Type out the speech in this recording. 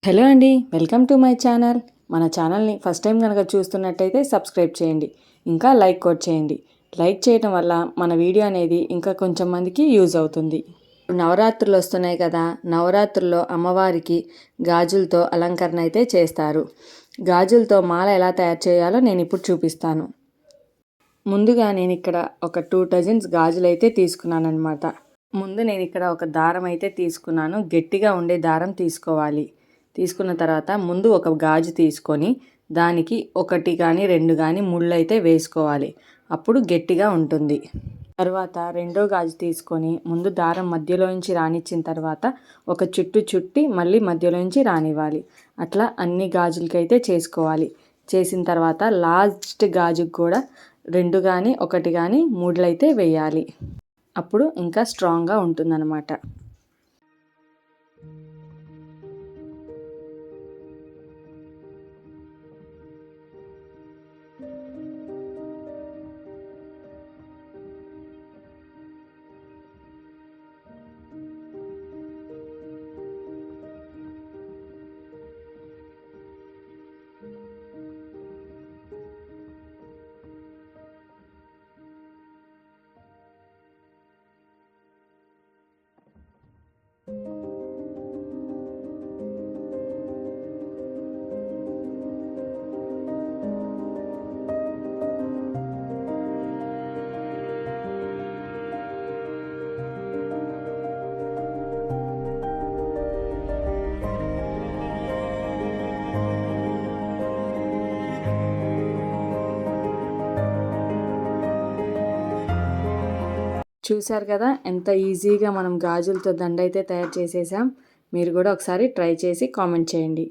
Hello అండి, welcome to my channel. మన ఛానల్ని ఫస్ట్ టైం కనుక చూస్తున్నట్టయితే సబ్స్క్రైబ్ చేయండి, ఇంకా లైక్ కూడా చేయండి. లైక్ చేయడం వల్ల మన వీడియో అనేది ఇంకా కొంచెం మందికి యూజ్ అవుతుంది. నవరాత్రులు వస్తున్నాయి కదా, నవరాత్రుల్లో అమ్మవారికి గాజులతో అలంకరణ అయితే చేస్తారు. గాజులతో మాల ఎలా తయారు చేయాలో నేను ఇప్పుడు చూపిస్తాను. ముందుగా నేను ఇక్కడ ఒక 2 డజన్స్ గాజులు అయితే తీసుకున్నాను అనమాట. ముందు నేను ఇక్కడ ఒక దారం అయితే తీసుకున్నాను. గట్టిగా ఉండే దారం తీసుకోవాలి. తీసుకున్న తర్వాత ముందు ఒక గాజు తీసుకొని దానికి 1 కానీ 2 కానీ ముళ్ళు అయితే వేసుకోవాలి. అప్పుడు గట్టిగా ఉంటుంది. తర్వాత రెండో గాజు తీసుకొని ముందు దారం మధ్యలోంచి రానిచ్చిన తర్వాత ఒక చుట్టు చుట్టి మళ్ళీ మధ్యలోంచి రానివ్వాలి. అట్లా అన్ని గాజులకైతే చేసుకోవాలి. చేసిన తర్వాత లాస్ట్ గాజుకు కూడా 2 కానీ 1 కానీ ముళ్ళు అయితే వేయాలి. అప్పుడు ఇంకా స్ట్రాంగ్గా ఉంటుందన్నమాట. చూశారు కదా, ఎంత ఈజీగా మనం గాజులతో దండ అయితే తయారు చేసేసాం. మీరు కూడా ఒకసారి ట్రై చేసి కామెంట్ చేయండి.